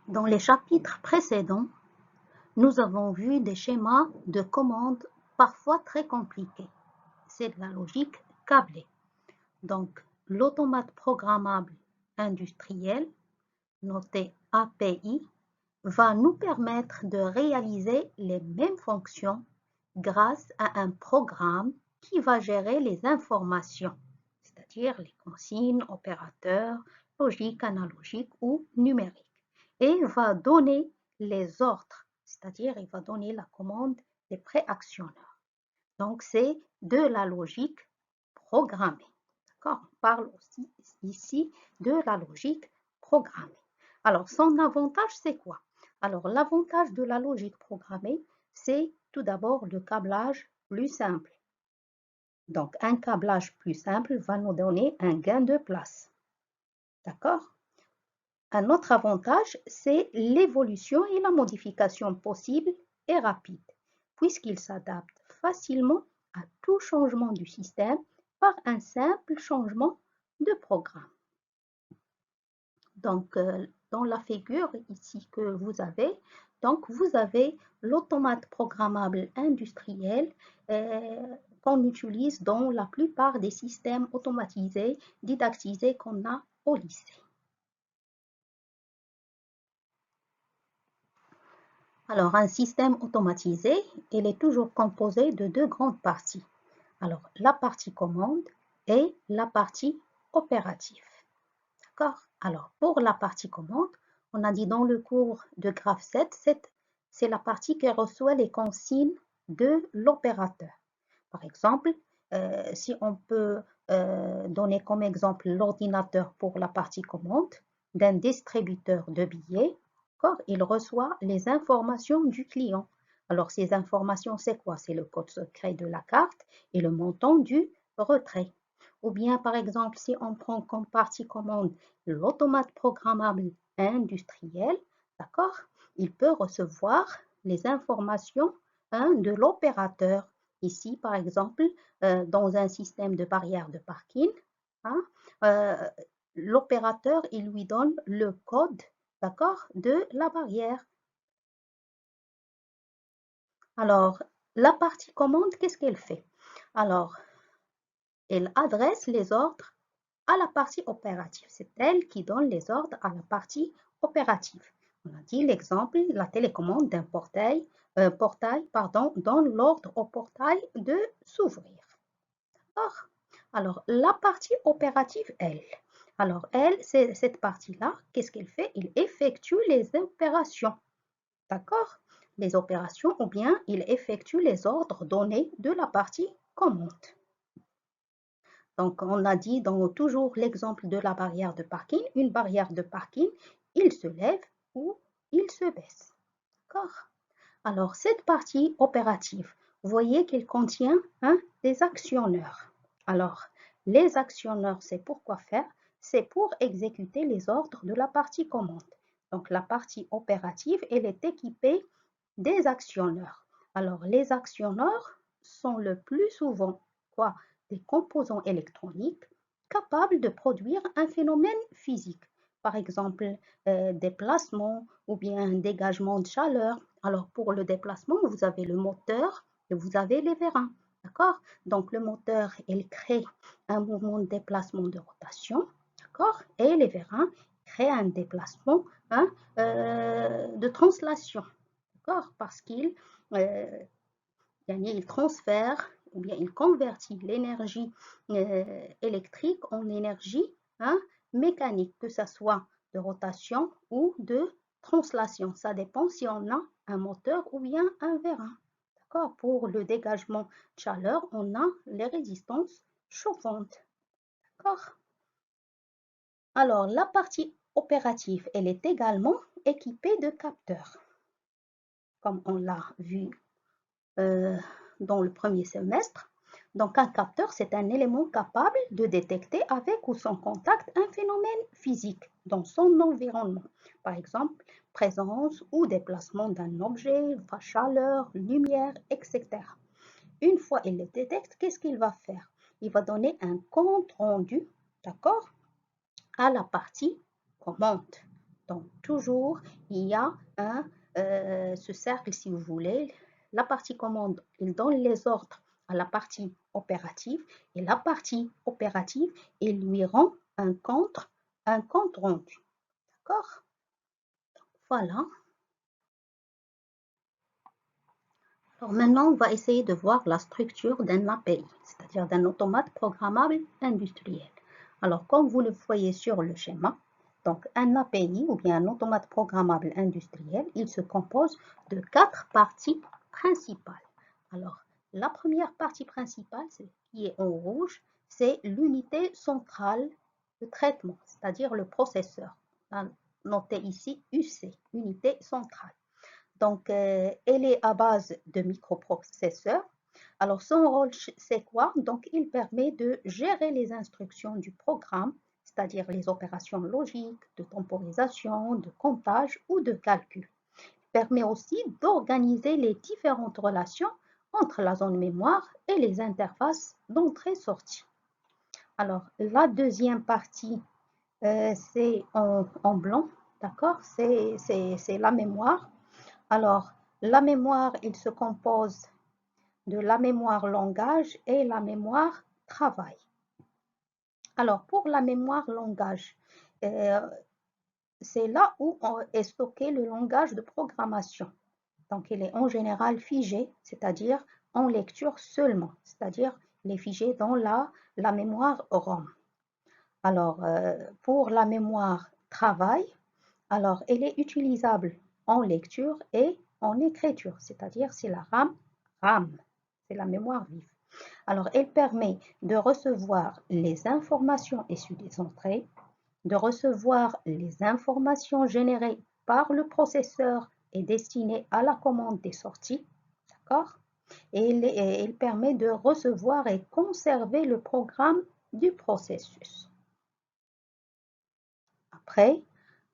Dans les chapitres précédents, nous avons vu des schémas de commande parfois très compliqués. C'est de la logique câblée. Donc, l'automate programmable industriel, noté API, va nous permettre de réaliser les mêmes fonctions grâce à un programme qui va gérer les informations, c'est-à-dire les consignes, opérateurs, logiques, analogiques ou numériques, et va donner les ordres, c'est-à-dire il va donner la commande des préactionneurs. Donc, c'est de la logique programmée. D'accord? On parle aussi ici de la logique programmée. Alors, son avantage, c'est quoi? Alors, l'avantage de la logique programmée, c'est tout d'abord le câblage plus simple. Donc, un câblage plus simple va nous donner un gain de place. D'accord? Un autre avantage, c'est l'évolution et la modification possible et rapide, puisqu'il s'adapte facilement à tout changement du système par un simple changement de programme. Donc, dans la figure ici que vous avez, l'automate programmable industriel qu'on utilise dans la plupart des systèmes automatisés, didactisés qu'on a au lycée. Alors, un système automatisé, il est toujours composé de deux grandes parties. Alors, la partie commande et la partie opérative. D'accord? Alors, pour la partie commande, on a dit dans le cours de graphe 7, c'est la partie qui reçoit les consignes de l'opérateur. Par exemple, si on peut donner comme exemple l'ordinateur pour la partie commande d'un distributeur de billets, il reçoit les informations du client. Alors, ces informations, c'est quoi? C'est le code secret de la carte et le montant du retrait. Ou bien, par exemple, si on prend comme partie commande l'automate programmable industriel, d'accord, il peut recevoir les informations de l'opérateur. Ici, par exemple, dans un système de barrière de parking, hein, l'opérateur, il lui donne le code, d'accord, de la barrière. Alors, la partie commande, qu'est-ce qu'elle fait? Alors, elle adresse les ordres à la partie opérative. C'est elle qui donne les ordres à la partie opérative. On a dit l'exemple, la télécommande d'un portail, donne l'ordre au portail de s'ouvrir. Alors, la partie opérative, elle. Alors, elle, c'est cette partie-là, qu'est-ce qu'elle fait? Il effectue les opérations. D'accord? Les opérations ou bien il effectue les ordres donnés de la partie commande. Donc, on a dit dans toujours l'exemple de la barrière de parking, une barrière de parking, il se lève ou il se baisse. D'accord? Alors, cette partie opérative, vous voyez qu'elle contient des actionneurs. Alors, les actionneurs, c'est pour quoi faire? C'est pour exécuter les ordres de la partie commande. Donc, la partie opérative, elle est équipée des actionneurs. Alors, les actionneurs sont le plus souvent quoi? Des composants électroniques capables de produire un phénomène physique. Par exemple, déplacement ou bien dégagement de chaleur. Alors, pour le déplacement, vous avez le moteur et vous avez les vérins. D'accord? Donc, le moteur, il crée un mouvement de déplacement de rotation. D'accord? Et les vérins créent un déplacement de translation. D'accord? Parce qu'il transfère ou bien il convertit l'énergie électrique en énergie mécanique, que ce soit de rotation ou de translation. Ça dépend si on a un moteur ou bien un vérin. D'accord? Pour le dégagement de chaleur, on a les résistances chauffantes. D'accord? Alors, la partie opérative, elle est également équipée de capteurs. Comme on l'a vu dans le premier semestre. Donc, un capteur, c'est un élément capable de détecter avec ou sans contact un phénomène physique dans son environnement. Par exemple, présence ou déplacement d'un objet, chaleur, lumière, etc. Une fois il le détecte, qu'est-ce qu'il va faire? Il va donner un compte rendu, d'accord, à la partie commande. Donc, toujours, il y a ce cercle, si vous voulez. La partie commande, il donne les ordres à la partie opérative et la partie opérative, il lui rend un compte rendu. D'accord? Voilà. Alors maintenant, on va essayer de voir la structure d'un API, c'est-à-dire d'un automate programmable industriel. Alors, comme vous le voyez sur le schéma, donc un API ou bien un automate programmable industriel, il se compose de 4 parties principales. Alors, la première partie principale, qui est en rouge, c'est l'unité centrale de traitement, c'est-à-dire le processeur. Notez ici UC, unité centrale. Donc, elle est à base de microprocesseurs. Alors, son rôle, c'est quoi? Donc, il permet de gérer les instructions du programme, c'est-à-dire les opérations logiques, de temporisation, de comptage ou de calcul. Il permet aussi d'organiser les différentes relations entre la zone mémoire et les interfaces d'entrée-sortie. Alors, la deuxième partie, c'est en blanc, d'accord? C'est la mémoire. Alors, la mémoire, il se compose de la mémoire langage et la mémoire travail. Alors, pour la mémoire langage, c'est là où est stocké le langage de programmation. Donc, il est en général figé, c'est-à-dire en lecture seulement, c'est-à-dire il est figé dans la mémoire ROM. Alors, pour la mémoire travail, alors elle est utilisable en lecture et en écriture, c'est-à-dire c'est la RAM, c'est la mémoire vive. Alors, elle permet de recevoir les informations issues des entrées, de recevoir les informations générées par le processeur et destinées à la commande des sorties, d'accord? Et elle permet de recevoir et conserver le programme du processus. Après,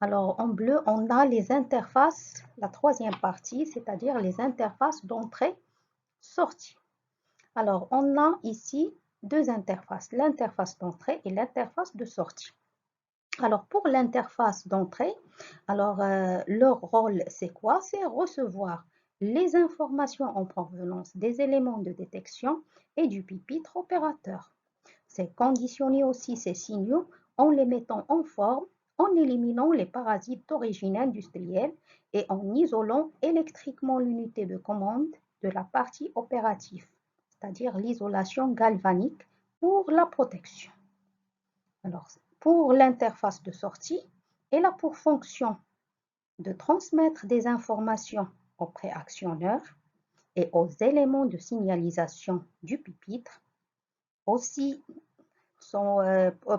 alors en bleu, on a les interfaces, la troisième partie, c'est-à-dire les interfaces d'entrée-sortie. Alors, on a ici deux interfaces, l'interface d'entrée et l'interface de sortie. Alors, pour l'interface d'entrée, alors leur rôle, c'est quoi? C'est recevoir les informations en provenance des éléments de détection et du pupitre opérateur. C'est conditionner aussi ces signaux en les mettant en forme, en éliminant les parasites d'origine industrielle et en isolant électriquement l'unité de commande de la partie opérative, c'est-à-dire l'isolation galvanique pour la protection. Alors, pour l'interface de sortie, elle a pour fonction de transmettre des informations aux préactionneurs et aux éléments de signalisation du pupitre. Aussi,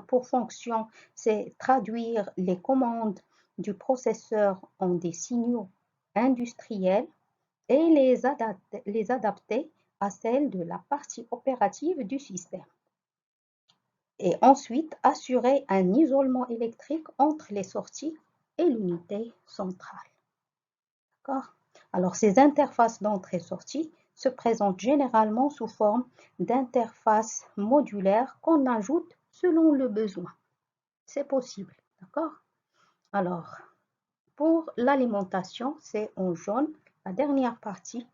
pour fonction, c'est traduire les commandes du processeur en des signaux industriels et les adapter à celles de la partie opérative du système. Et ensuite, assurer un isolement électrique entre les sorties et l'unité centrale. D'accord? Alors, ces interfaces d'entrée-sortie se présentent généralement sous forme d'interfaces modulaires qu'on ajoute selon le besoin. C'est possible, d'accord? Alors, pour l'alimentation, c'est en jaune, la dernière partie,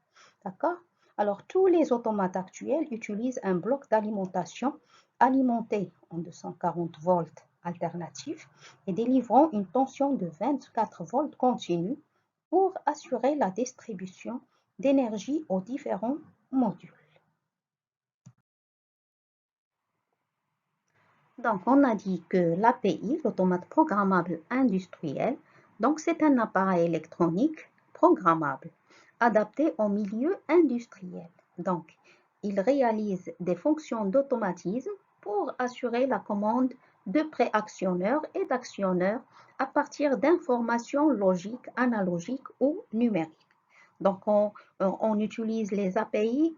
d'accord? Alors, tous les automates actuels utilisent un bloc d'alimentation alimenté en 240 volts alternatifs et délivrant une tension de 24 volts continue pour assurer la distribution d'énergie aux différents modules. Donc, on a dit que l'API, l'automate programmable industriel, donc c'est un appareil électronique programmable adapté au milieu industriel. Donc, il réalise des fonctions d'automatisme pour assurer la commande de préactionneurs et d'actionneurs à partir d'informations logiques, analogiques ou numériques. Donc, on utilise les API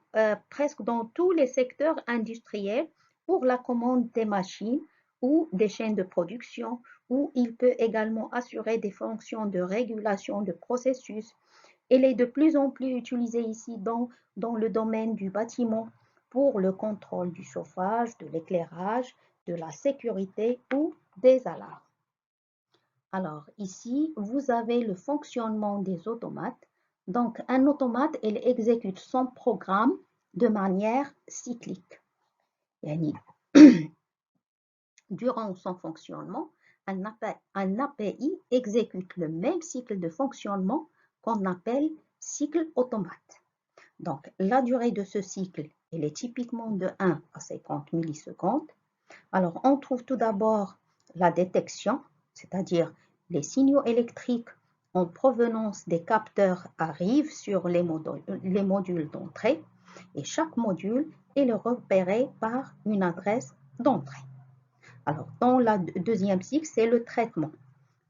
presque dans tous les secteurs industriels pour la commande des machines ou des chaînes de production, où il peut également assurer des fonctions de régulation de processus. Elle est de plus en plus utilisée ici dans le domaine du bâtiment pour le contrôle du chauffage, de l'éclairage, de la sécurité ou des alarmes. Alors ici, vous avez le fonctionnement des automates. Donc un automate, il exécute son programme de manière cyclique. Yani, durant son fonctionnement, un API exécute le même cycle de fonctionnement qu'on appelle cycle automate. Donc la durée de ce cycle, elle est typiquement de 1 à 50 millisecondes. Alors on trouve tout d'abord la détection, c'est-à-dire les signaux électriques en provenance des capteurs arrivent sur les modules d'entrée et chaque module est repéré par une adresse d'entrée. Alors, dans le deuxième cycle, c'est le traitement.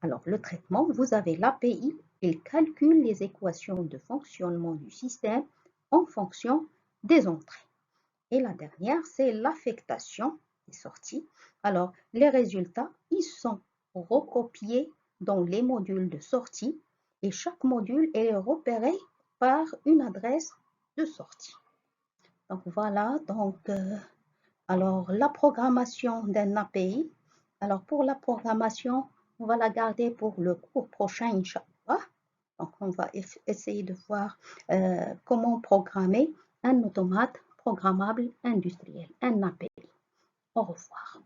Alors, le traitement, vous avez l'API, il calcule les équations de fonctionnement du système en fonction des entrées. Et la dernière, c'est l'affectation des sorties. Alors, les résultats, ils sont recopiés dans les modules de sortie et chaque module est repéré par une adresse de sortie. Donc, voilà, alors la programmation d'un API. Alors, pour la programmation, on va la garder pour le cours prochain, Inch'Allah. Donc, on va essayer de voir comment programmer un automate programmable industriel, un API. Au revoir.